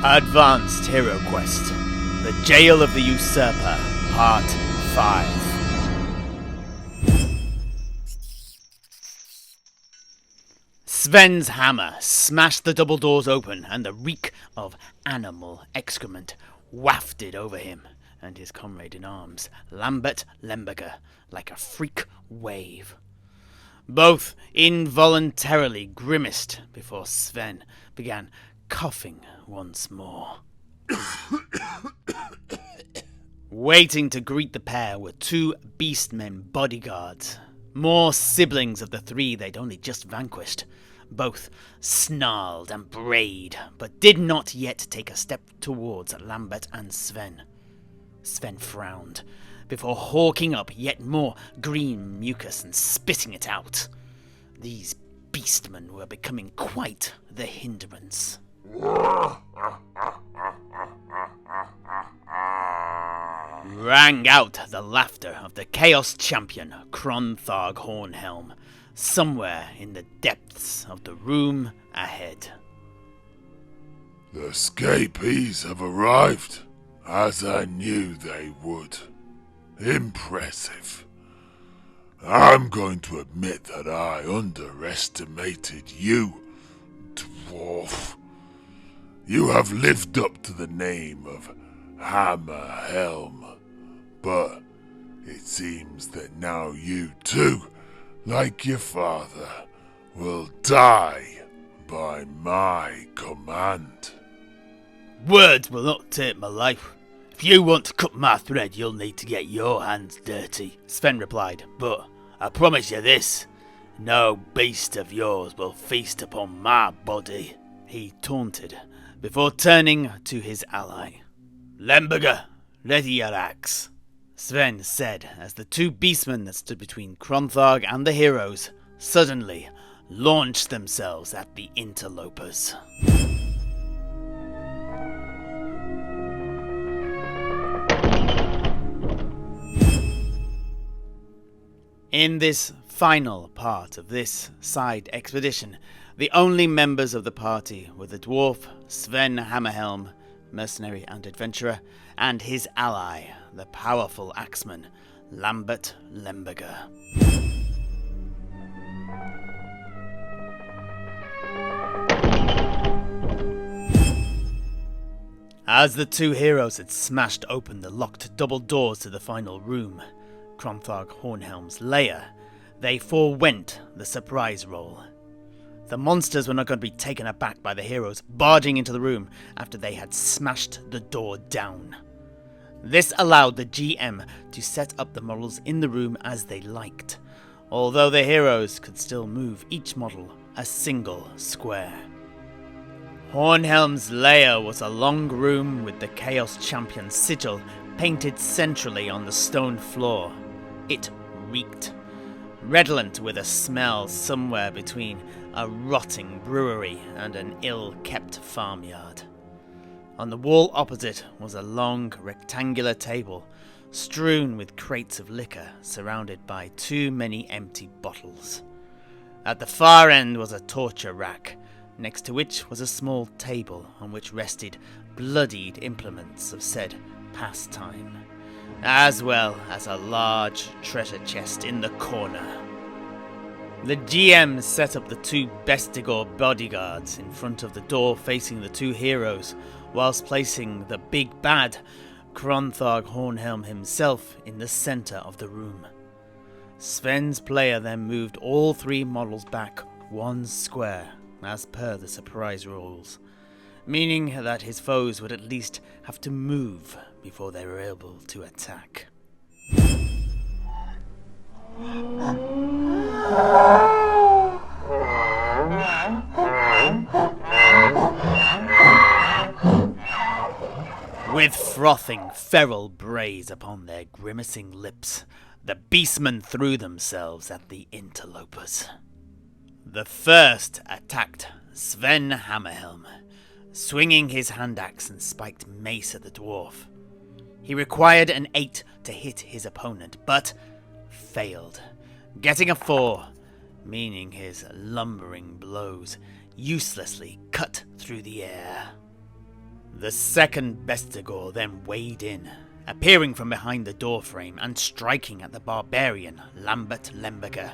Advanced Heroquest, The Gaol of the Usurper, Part 5. Sven's hammer smashed the double doors open, and the reek of animal excrement wafted over him and his comrade in arms, Lambert Lemberger, like a freak wave. Both involuntarily grimaced before Sven began coughing once more. Waiting to greet the pair were two beastmen bodyguards, more siblings of the three they'd only just vanquished. Both snarled and brayed, but did not yet take a step towards Lambert and Sven. Sven frowned, before hawking up yet more green mucus and spitting it out. These beastmen were becoming quite the hindrance. Rang out the laughter of the Chaos Champion, Cronthag Hornhelm, somewhere in the depths of the room ahead. The escapees have arrived, as I knew they would. Impressive. I'm going to admit that I underestimated you, dwarf. You have lived up to the name of Hammerhelm, but it seems that now you too, like your father, will die by my command. Words will not take my life. If you want to cut my thread, you'll need to get your hands dirty, Sven replied. But I promise you this, no beast of yours will feast upon my body, he taunted, before turning to his ally. Lemberger, ready your axe, Sven said as the two beastmen that stood between Cronthag and the heroes suddenly launched themselves at the interlopers. In this final part of this side expedition, the only members of the party were the dwarf Sven Hammerhelm, mercenary and adventurer, and his ally, the powerful axeman Lambert Lemberger. As the two heroes had smashed open the locked double doors to the final room, Cronthag Hornhelm's lair, they forewent the surprise roll. The monsters were not going to be taken aback by the heroes barging into the room after they had smashed the door down. This allowed the GM to set up the models in the room as they liked, although the heroes could still move each model a single square. Hornhelm's lair was a long room with the Chaos Champion's sigil painted centrally on the stone floor. It reeked, redolent with a smell somewhere between a rotting brewery and an ill-kept farmyard. On the wall opposite was a long rectangular table, strewn with crates of liquor surrounded by too many empty bottles. At the far end was a torture rack, next to which was a small table on which rested bloodied implements of said pastime, as well as a large treasure chest in the corner. The GM set up the two Bestigor bodyguards in front of the door facing the two heroes, whilst placing the big bad, Cronthag Hornhelm himself, in the centre of the room. Sven's player then moved all three models back one square, as per the surprise rules, meaning that his foes would at least have to move before they were able to attack. With frothing feral brays upon their grimacing lips, the beastmen threw themselves at the interlopers. The first attacked Sven Hammerhelm, swinging his hand axe and spiked mace at the dwarf. He required an 8 to hit his opponent, but failed, getting a 4, meaning his lumbering blows uselessly cut through the air. The second Bestigor then weighed in, appearing from behind the doorframe and striking at the barbarian Lambert Lemberger.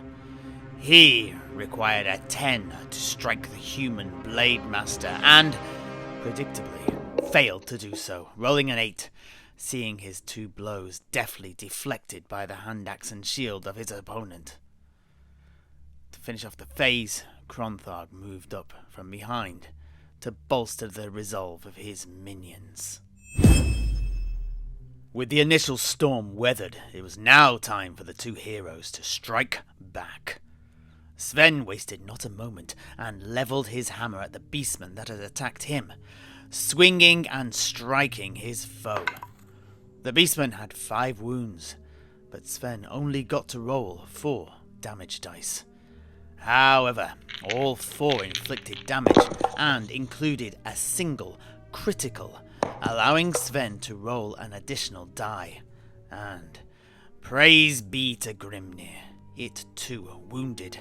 He required a 10 to strike the human Blade Master and, predictably, failed to do so, rolling an 8, seeing his 2 blows deftly deflected by the hand axe and shield of his opponent. To finish off the phase, Krontharg moved up from behind to bolster the resolve of his minions. With the initial storm weathered, it was now time for the 2 heroes to strike back. Sven wasted not a moment and levelled his hammer at the beastman that had attacked him, swinging and striking his foe. The beastman had 5 wounds, but Sven only got to roll 4 damage dice. However, all 4 inflicted damage and included a single critical, allowing Sven to roll an additional die. And, praise be to Grimnir, it too wounded,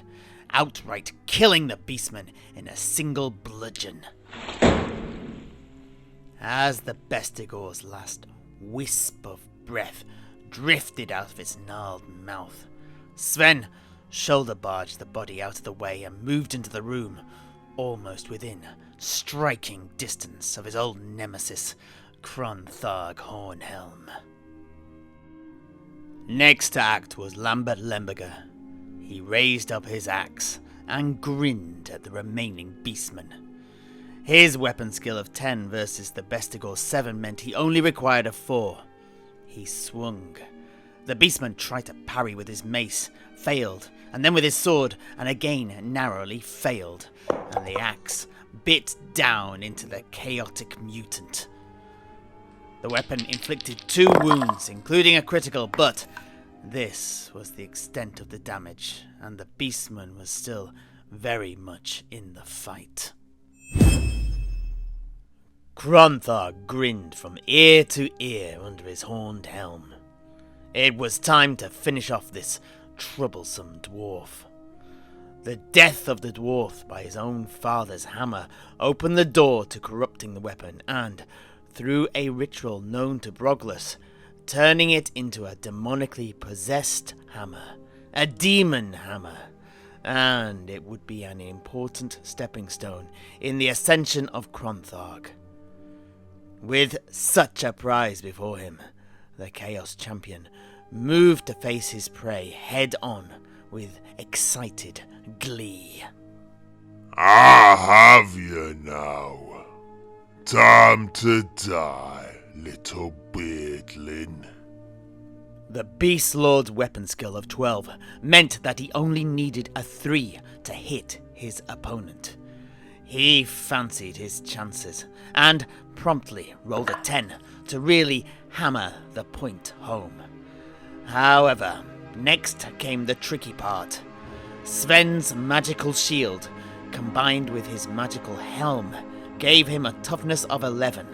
outright killing the beastman in a single bludgeon. As the Bestigor's last wisp of breath drifted out of its gnarled mouth, Sven shoulder barged the body out of the way and moved into the room, almost within striking distance of his old nemesis, Krontharg Hornhelm. Next to act was Lambert Lemberger. He raised up his axe and grinned at the remaining beastmen. His weapon skill of 10 versus the Bestigor's 7 meant he only required a 4. He swung. The beastman tried to parry with his mace, failed, and then with his sword, and again narrowly failed, and the axe bit down into the chaotic mutant. The weapon inflicted 2 wounds, including a critical, but this was the extent of the damage, and the beastman was still very much in the fight. Krontharg grinned from ear to ear under his horned helm. It was time to finish off this troublesome dwarf. The death of the dwarf by his own father's hammer opened the door to corrupting the weapon and, through a ritual known to Broglus, turning it into a demonically possessed hammer, a demon hammer, and it would be an important stepping stone in the ascension of Krontharg. With such a prize before him, the Chaos Champion moved to face his prey head-on with excited glee. I have you now. Time to die, little beardling. The Beast Lord's weapon skill of 12 meant that he only needed a 3 to hit his opponent. He fancied his chances and promptly rolled a 10 to really hammer the point home. However, next came the tricky part. Sven's magical shield, combined with his magical helm, gave him a toughness of 11.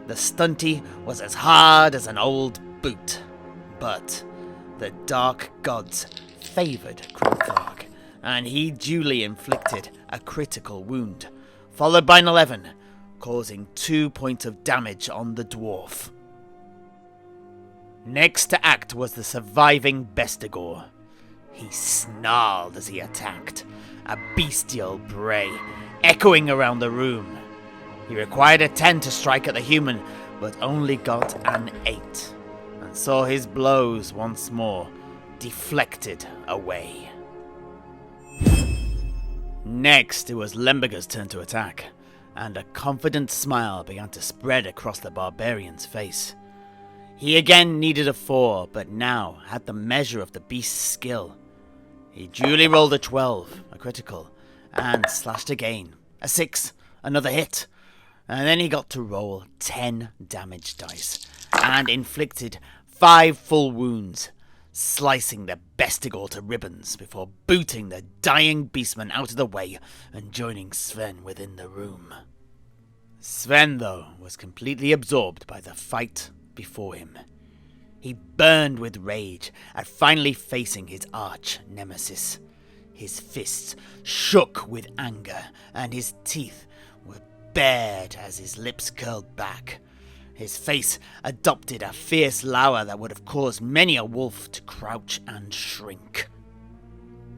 The stunty was as hard as an old boot, but the dark gods favoured Krontharg, and he duly inflicted a critical wound, followed by an 11, causing 2 points of damage on the dwarf. Next to act was the surviving Bestigor. He snarled as he attacked, a bestial bray echoing around the room. He required a 10 to strike at the human, but only got an 8, and saw his blows once more deflected away. Next, it was Lemberger's turn to attack, and a confident smile began to spread across the barbarian's face. He again needed a 4, but now had the measure of the beast's skill. He duly rolled a 12, a critical, and slashed again. A 6, another hit, and then he got to roll 10 damage dice, and inflicted 5 full wounds, slicing the Bestigor to ribbons before booting the dying beastman out of the way and joining Sven within the room. Sven, though, was completely absorbed by the fight before him. He burned with rage at finally facing his arch nemesis. His fists shook with anger, and his teeth were bared as his lips curled back. His face adopted a fierce lour that would have caused many a wolf to crouch and shrink.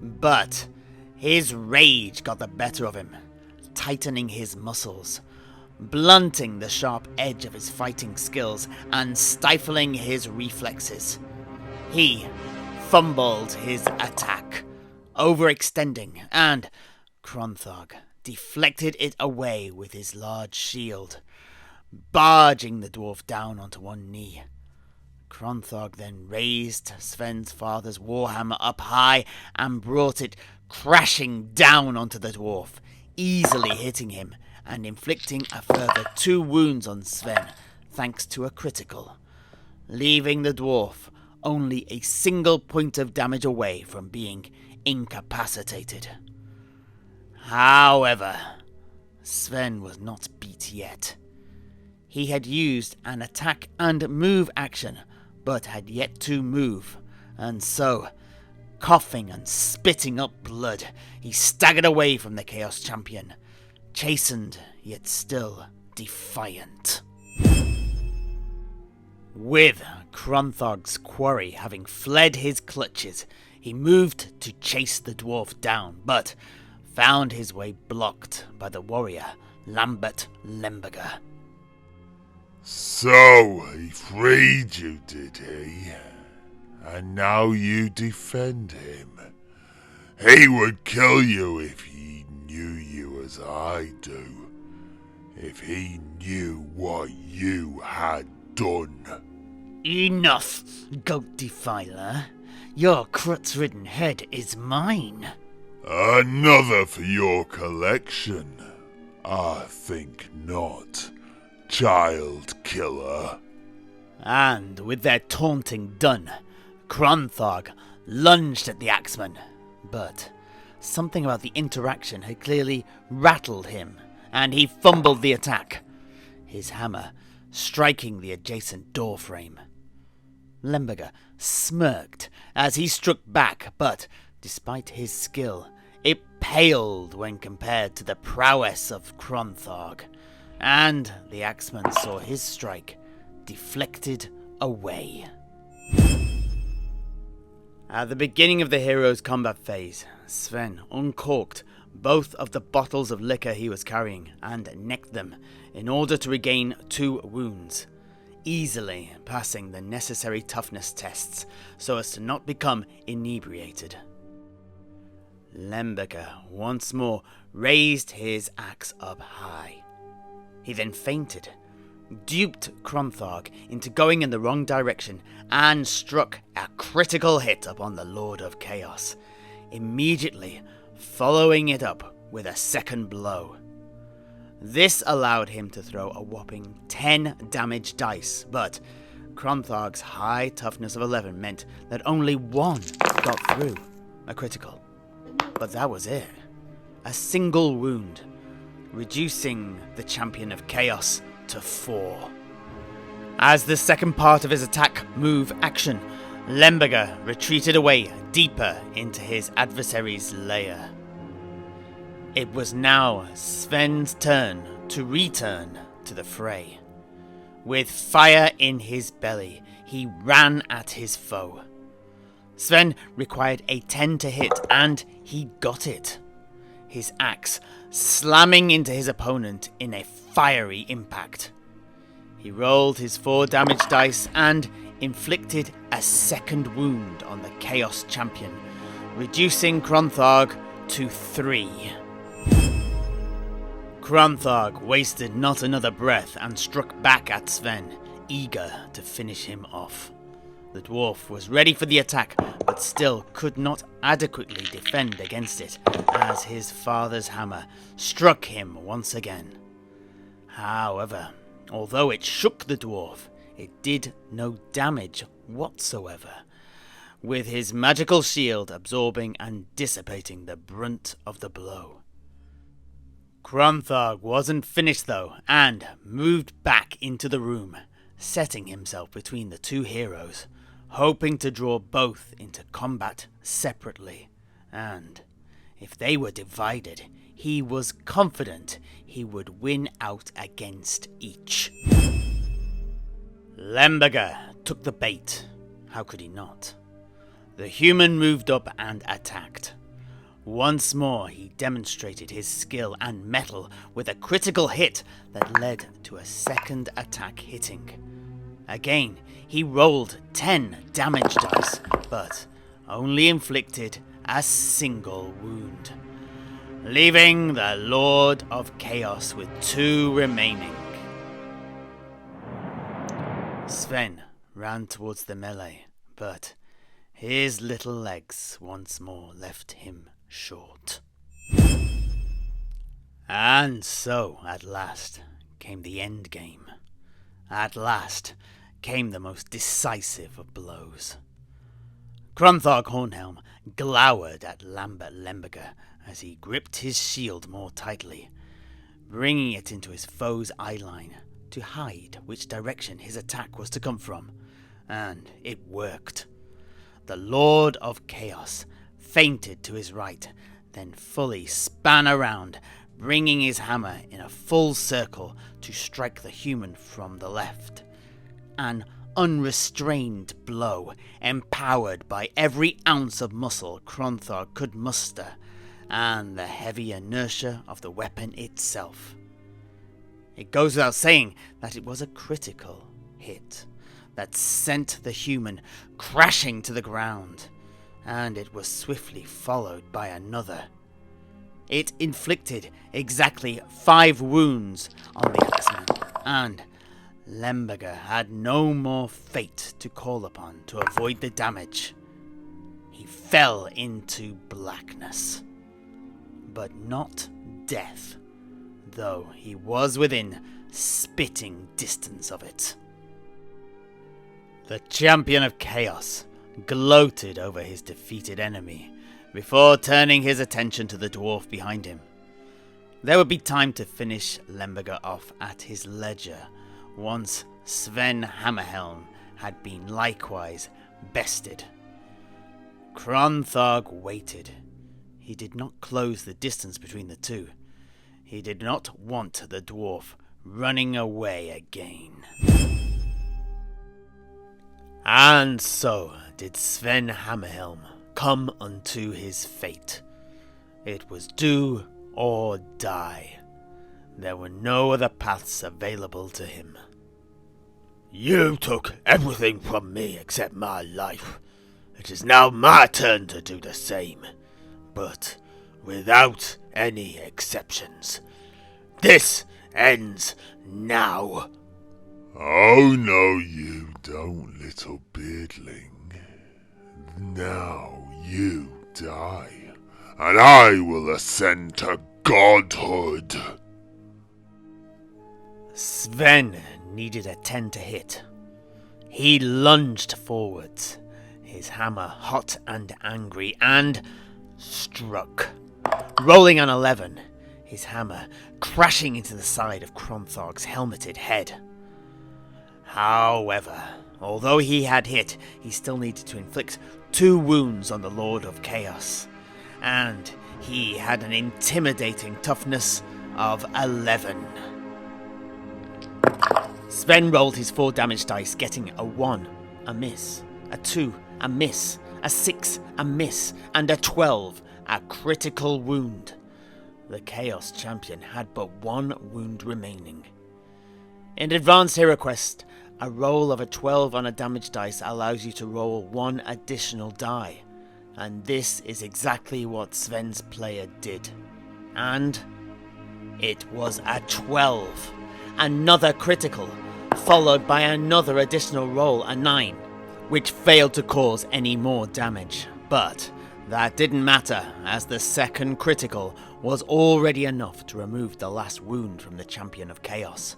But his rage got the better of him, tightening his muscles, blunting the sharp edge of his fighting skills and stifling his reflexes. He fumbled his attack, overextending, and Cronthog deflected it away with his large shield, barging the dwarf down onto one knee. Cronthog then raised Sven's father's warhammer up high and brought it crashing down onto the dwarf, easily hitting him and inflicting a further 2 wounds on Sven, thanks to a critical, leaving the dwarf only a single point of damage away from being incapacitated. However, Sven was not beat yet. He had used an attack and move action, but had yet to move, and so, coughing and spitting up blood, he staggered away from the Chaos Champion, chastened yet still defiant. With Cronthog's quarry having fled his clutches, he moved to chase the dwarf down, but found his way blocked by the warrior Lambert Lemberger. So, he freed you, did he? And now you defend him. He would kill you if he knew you as I do. If he knew what you had done. Enough, goat defiler. Your crutch-ridden head is mine. Another for your collection? I think not, child killer. And with their taunting done, Cronthog lunged at the axeman, but something about the interaction had clearly rattled him, and he fumbled the attack, his hammer striking the adjacent door frame. Lemberger smirked as he struck back, but despite his skill, it paled when compared to the prowess of Cronthog, and the axeman saw his strike deflected away. At the beginning of the hero's combat phase, Sven uncorked both of the bottles of liquor he was carrying and necked them in order to regain 2 wounds, easily passing the necessary toughness tests so as to not become inebriated. Lemberger once more raised his axe up high. He then feinted, duped Cronthog into going in the wrong direction, and struck a critical hit upon the Lord of Chaos, immediately following it up with a second blow. This allowed him to throw a whopping 10 damage dice, but Cronthog's high toughness of 11 meant that only 1 got through, a critical. But that was it. A single wound, reducing the Champion of Chaos to 4. As the second part of his attack move action, Lemberger retreated away deeper into his adversary's lair. It was now Sven's turn to return to the fray. With fire in his belly, he ran at his foe. Sven required a 10 to hit, and he got it. His axe slamming into his opponent in a fiery impact. He rolled his 4 damage dice and inflicted a second wound on the Chaos Champion, reducing Cronthog to 3. Cronthog wasted not another breath and struck back at Sven, eager to finish him off. The dwarf was ready for the attack, but still could not adequately defend against it, as his father's hammer struck him once again. However, although it shook the dwarf, it did no damage whatsoever, with his magical shield absorbing and dissipating the brunt of the blow. Cronthog wasn't finished though, and moved back into the room, setting himself between the 2 heroes, hoping to draw both into combat separately, and if they were divided, he was confident he would win out against each. Lemberger took the bait. How could he not? The human moved up and attacked. Once more he demonstrated his skill and mettle with a critical hit that led to a second attack hitting. Again, he rolled 10 damage dice, but only inflicted a single wound, leaving the Lord of Chaos with 2 remaining. Sven ran towards the melee, but his little legs once more left him short. And so, at last, came the end game. At last came the most decisive of blows. Cronthog Hornhelm glowered at Lambert Lemberger as he gripped his shield more tightly, bringing it into his foe's eyeline to hide which direction his attack was to come from, and it worked. The Lord of Chaos feinted to his right, then fully span around, bringing his hammer in a full circle to strike the human from the left. An unrestrained blow, empowered by every ounce of muscle Cronthog could muster, and the heavy inertia of the weapon itself. It goes without saying that it was a critical hit that sent the human crashing to the ground, and it was swiftly followed by another. It inflicted exactly 5 wounds on the axeman, and Lemberger had no more fate to call upon to avoid the damage. He fell into blackness, but not death, though he was within spitting distance of it. The champion of chaos gloated over his defeated enemy before turning his attention to the dwarf behind him. There would be time to finish Lemberger off at his leisure once Sven Hammerhelm had been likewise bested. Cronthog waited. He did not close the distance between the two. He did not want the dwarf running away again. And so did Sven Hammerhelm come unto his fate. It was do or die. There were no other paths available to him. You took everything from me except my life. It is now my turn to do the same, but without any exceptions. This ends now. Oh, no, you don't, little beardling. Now you die, and I will ascend to godhood. Sven needed a 10 to hit. He lunged forwards, his hammer hot and angry, and struck. Rolling an 11, his hammer crashing into the side of Cronthog's helmeted head. However, although he had hit, he still needed to inflict 2 wounds on the Lord of Chaos, and he had an intimidating toughness of 11. Sven rolled his 4 damage dice, getting a 1, a miss, a 2, a miss, a 6, a miss, and a 12, a critical wound. The Chaos Champion had but 1 wound remaining. In Advanced Heroquest, a roll of a 12 on a damage dice allows you to roll 1 additional die, and this is exactly what Sven's player did. And it was a 12. Another critical, followed by another additional roll, a 9, which failed to cause any more damage. But that didn't matter, as the second critical was already enough to remove the last wound from the Champion of Chaos.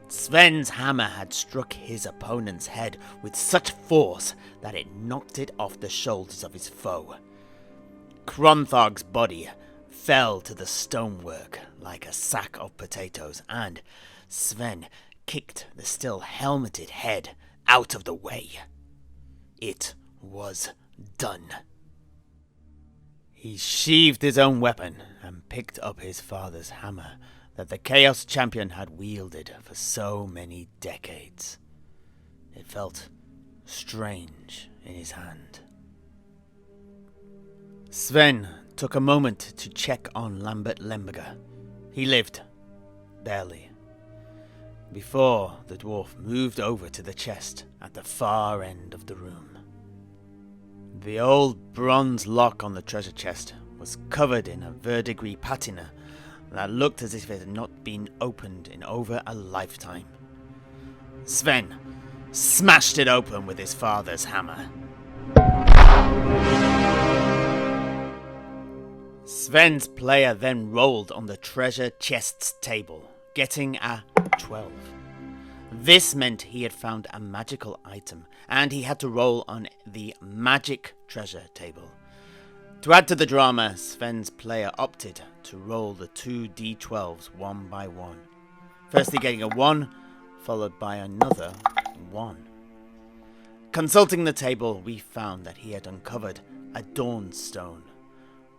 Sven's hammer had struck his opponent's head with such force that it knocked it off the shoulders of his foe. Cronthog's body fell to the stonework like a sack of potatoes, and Sven kicked the still helmeted head out of the way. It was done. He sheathed his own weapon and picked up his father's hammer that the Chaos Champion had wielded for so many decades. It felt strange in his hand. Sven took a moment to check on Lambert Lemberger. He lived, barely, before the dwarf moved over to the chest at the far end of the room. The old bronze lock on the treasure chest was covered in a verdigris patina that looked as if it had not been opened in over a lifetime. Sven smashed it open with his father's hammer. Sven's player then rolled on the treasure chest's table, getting a 12. This meant he had found a magical item, and he had to roll on the magic treasure table. To add to the drama, Sven's player opted to roll the 2 d12s one by one, firstly getting a 1, followed by another 1. Consulting the table, we found that he had uncovered a Dawnstone,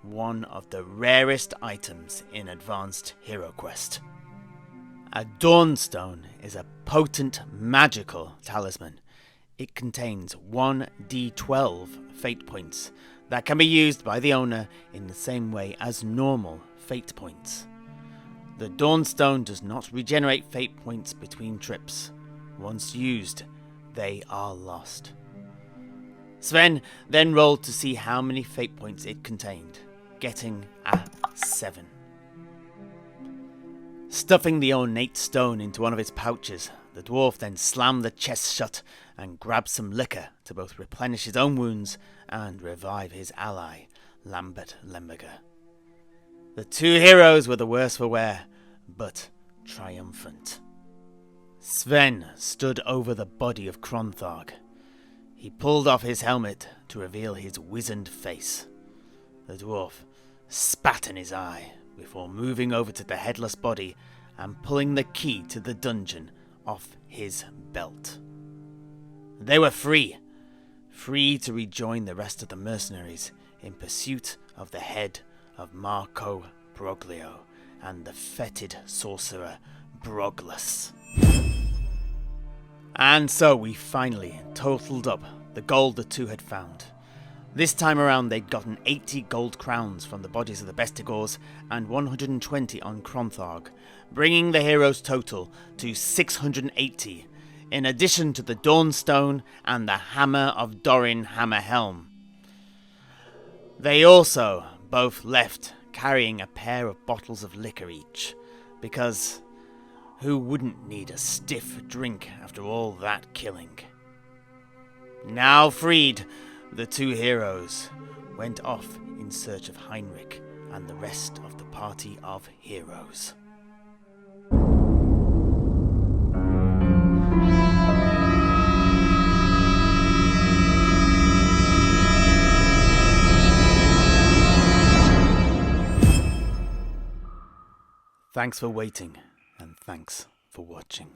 one of the rarest items in Advanced Heroquest. A Dawnstone is a potent magical talisman. It contains 1 d12 fate points that can be used by the owner in the same way as normal fate points. The Dawnstone does not regenerate fate points between trips. Once used, they are lost. Sven then rolled to see how many fate points it contained, getting a 7. Stuffing the ornate stone into one of his pouches, the dwarf then slammed the chest shut and grabbed some liquor to both replenish his own wounds and revive his ally, Lambert Lemberger. The two heroes were the worse for wear, but triumphant. Sven stood over the body of Krontharg. He pulled off his helmet to reveal his wizened face. The dwarf spat in his eye before moving over to the headless body and pulling the key to the dungeon off his belt. They were free to rejoin the rest of the mercenaries in pursuit of the head of Marco Broglio and the fetid sorcerer Broglus. And so we finally totaled up the gold the two had found. This time around they'd gotten 80 gold crowns from the bodies of the Bestigors and 120 on Krontharg, bringing the heroes' total to 680, in addition to the Dawnstone and the Hammer of Dorin Hammerhelm. They also both left carrying a pair of bottles of liquor each, because who wouldn't need a stiff drink after all that killing? Now freed, the two heroes went off in search of Heinrich and the rest of the party of heroes. Thanks for waiting, and thanks for watching.